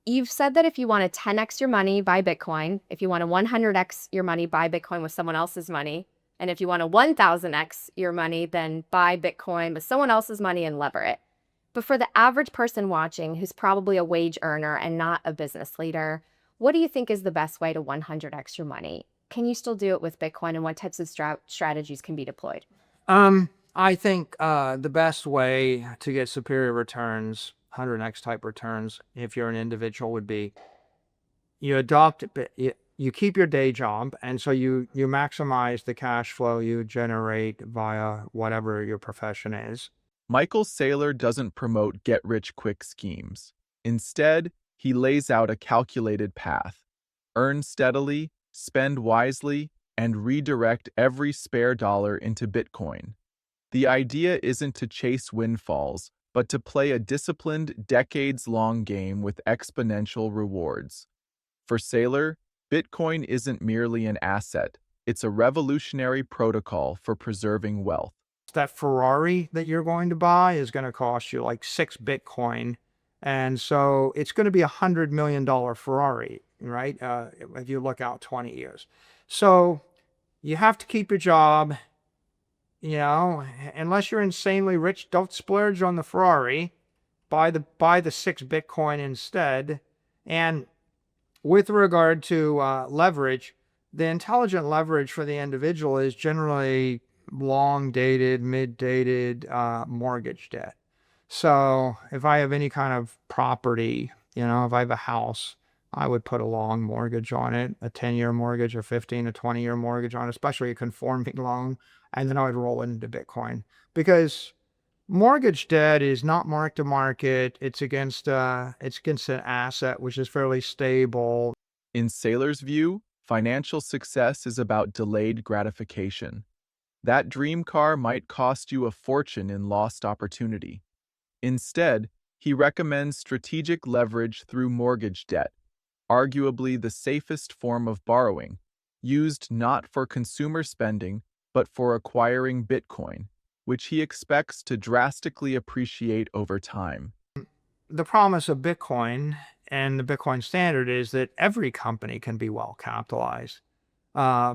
You've said that if you want to 10x your money, buy Bitcoin. If you want to 100x your money, buy Bitcoin with someone else's money. And if you want to 1000x your money, then buy Bitcoin with someone else's money and lever it. But for the average person watching who's probably a wage earner and not a business leader, what do you think is the best way to 100x your money? Can you still do it with Bitcoin, and what types of strategies can be deployed? I think the best way to get superior returns, 100x type returns, if you're an individual, would be you adopt, you keep your day job, and so you maximize the cash flow you generate via whatever your profession is. Michael Saylor doesn't promote get-rich-quick schemes. Instead, he lays out a calculated path. Earn steadily, spend wisely, and redirect every spare dollar into Bitcoin. The idea isn't to chase windfalls, but to play a disciplined, decades-long game with exponential rewards. For Saylor, Bitcoin isn't merely an asset, it's a revolutionary protocol for preserving wealth. That Ferrari that you're going to buy is going to cost you like 6 Bitcoin. And so it's going to be $100 million Ferrari, right? If you look out 20 years. So you have to keep your job, unless you're insanely rich, don't splurge on the Ferrari, buy the 6 Bitcoin instead. And with regard to leverage, the intelligent leverage for the individual is generally long dated, mid dated mortgage debt. So if I have any kind of property, if I have a house, I would put a long mortgage on it, a 10-year mortgage or 15 to 20-year mortgage on, especially a conforming loan, and then I would roll it into Bitcoin, because mortgage debt is not mark to market. It's against an asset which is fairly stable. In Saylor's view, financial success is about delayed gratification. That dream car might cost you a fortune in lost opportunity. Instead, he recommends strategic leverage through mortgage debt, arguably the safest form of borrowing, used not for consumer spending, but for acquiring Bitcoin, which he expects to drastically appreciate over time. The promise of Bitcoin and the Bitcoin standard is that every company can be well capitalized.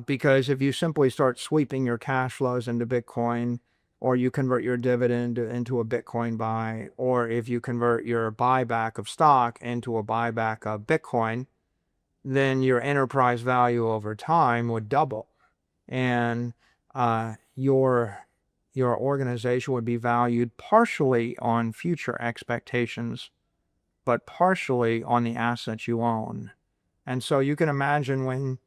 Because if you simply start sweeping your cash flows into Bitcoin, or you convert your dividend into a Bitcoin buy, or if you convert your buyback of stock into a buyback of Bitcoin, then your enterprise value over time would double. And your organization would be valued partially on future expectations, but partially on the assets you own. And so you can imagine when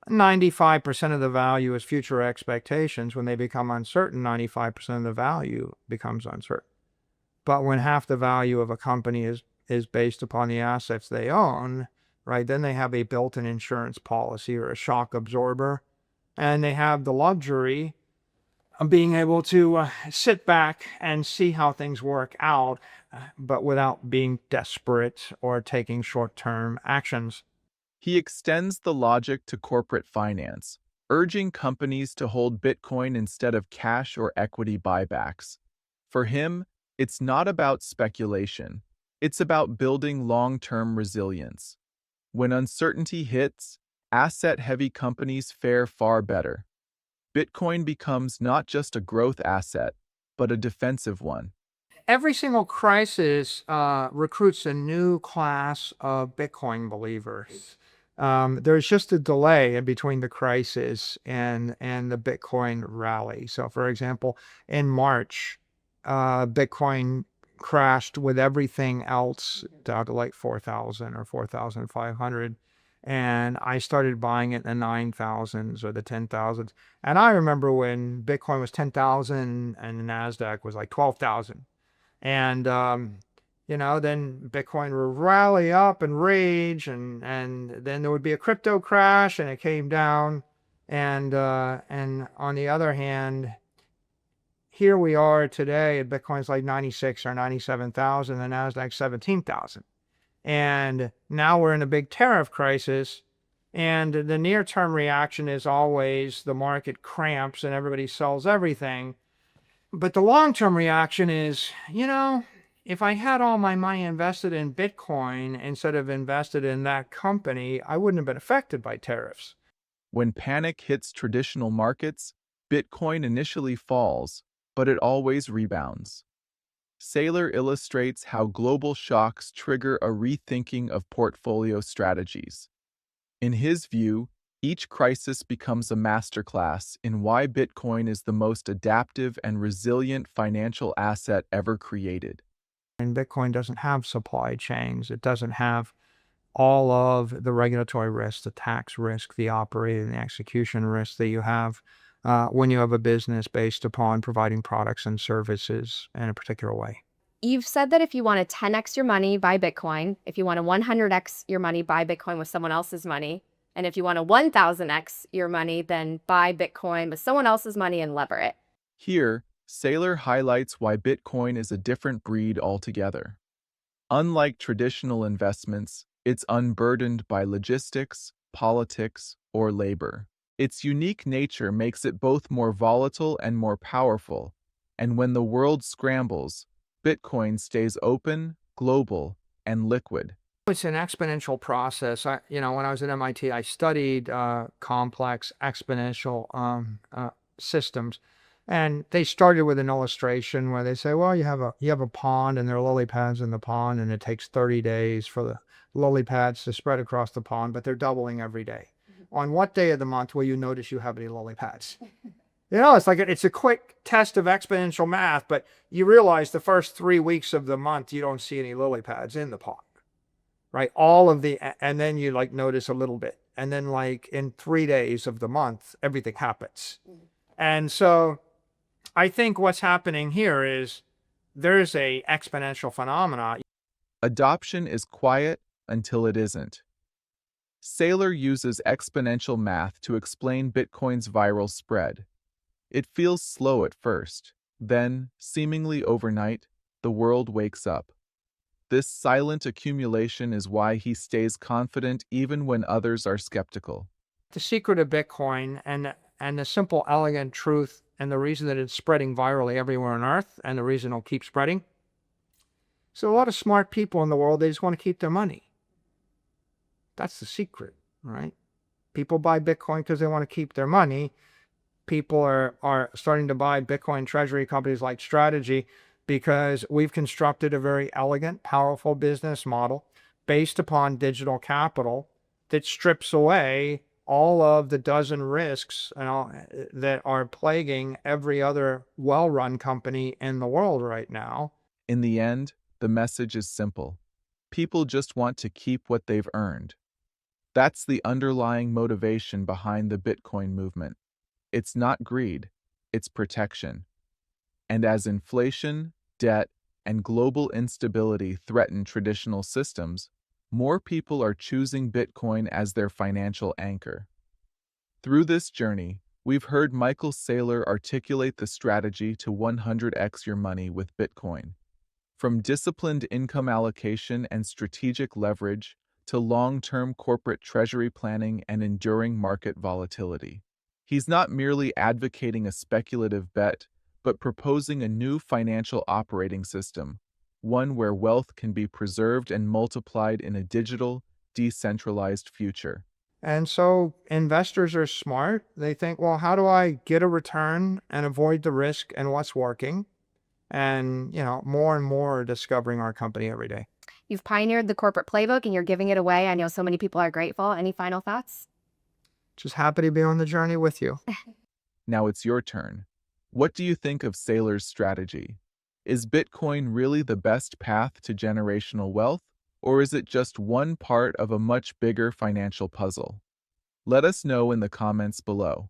95% of the value is future expectations. When they become uncertain, 95% of the value becomes uncertain. But when half the value of a company is based upon the assets they own, right, then they have a built-in insurance policy or a shock absorber, and they have the luxury of being able to sit back and see how things work out, but without being desperate or taking short-term actions. He extends the logic to corporate finance, urging companies to hold Bitcoin instead of cash or equity buybacks. For him, it's not about speculation. It's about building long-term resilience. When uncertainty hits, asset-heavy companies fare far better. Bitcoin becomes not just a growth asset, but a defensive one. Every single crisis recruits a new class of Bitcoin believers. There's just a delay in between the crisis and the Bitcoin rally. So, for example, in March, Bitcoin crashed with everything else down to like 4,000 or 4,500. And I started buying it in the 9,000s or the 10,000s. And I remember when Bitcoin was 10,000 and the NASDAQ was like 12,000. And then Bitcoin would rally up and rage, and then there would be a crypto crash, and it came down. And on the other hand, here we are today, Bitcoin's like 96 or 97,000, the Nasdaq 17,000. And now we're in a big tariff crisis, and the near-term reaction is always the market cramps and everybody sells everything. But the long-term reaction is, if I had all my money invested in Bitcoin instead of invested in that company, I wouldn't have been affected by tariffs. When panic hits traditional markets, Bitcoin initially falls, but it always rebounds. Saylor illustrates how global shocks trigger a rethinking of portfolio strategies. In his view, each crisis becomes a masterclass in why Bitcoin is the most adaptive and resilient financial asset ever created. And Bitcoin doesn't have supply chains. It doesn't have all of the regulatory risk, the tax risk, the operating and the execution risk that you have when you have a business based upon providing products and services in a particular way. You've said that if you want to 10x your money, buy Bitcoin. If you want to 100x your money, buy Bitcoin with someone else's money. And if you want to 1000x your money, then buy Bitcoin with someone else's money and lever it. Here, Saylor highlights why Bitcoin is a different breed altogether. Unlike traditional investments, it's unburdened by logistics, politics, or labor. Its unique nature makes it both more volatile and more powerful, and when the world scrambles, Bitcoin stays open, global, and liquid. It's an exponential process. When I was at MIT, I studied complex exponential systems, and they started with an illustration where they say, well, you have a pond, and there are lily pads in the pond, and it takes 30 days for the lily pads to spread across the pond, but they're doubling every day. On what day of the month will you notice you have any lily pads? It's a quick test of exponential math, but you realize the first 3 weeks of the month, you don't see any lily pads in the pond, right? And then you notice a little bit. And then in 3 days of the month, everything happens. And so I think what's happening here is there's a exponential phenomena. Adoption is quiet until it isn't. Saylor uses exponential math to explain Bitcoin's viral spread. It feels slow at first. Then, seemingly overnight, the world wakes up. This silent accumulation is why he stays confident even when others are skeptical. The secret of Bitcoin and the simple, elegant truth and the reason that it's spreading virally everywhere on Earth and the reason it'll keep spreading. So a lot of smart people in the world, they just want to keep their money. That's the secret, right? People buy Bitcoin because they want to keep their money. People are starting to buy Bitcoin treasury companies like Strategy because we've constructed a very elegant, powerful business model based upon digital capital that strips away all of the dozen risks that are plaguing every other well-run company in the world right now. In the end, the message is simple. People just want to keep what they've earned. That's the underlying motivation behind the Bitcoin movement. It's not greed, it's protection. And as inflation, debt, and global instability threaten traditional systems, more people are choosing Bitcoin as their financial anchor. Through this journey, we've heard Michael Saylor articulate the strategy to 100x your money with Bitcoin. From disciplined income allocation and strategic leverage to long-term corporate treasury planning and enduring market volatility. He's not merely advocating a speculative bet, but proposing a new financial operating system, one where wealth can be preserved and multiplied in a digital, decentralized future. And so investors are smart. They think, well, how do I get a return and avoid the risk and what's working? And, more and more are discovering our company every day. You've pioneered the corporate playbook and you're giving it away. I know so many people are grateful. Any final thoughts? Just happy to be on the journey with you. Now it's your turn. What do you think of Saylor's strategy? Is Bitcoin really the best path to generational wealth, or is it just one part of a much bigger financial puzzle? Let us know in the comments below.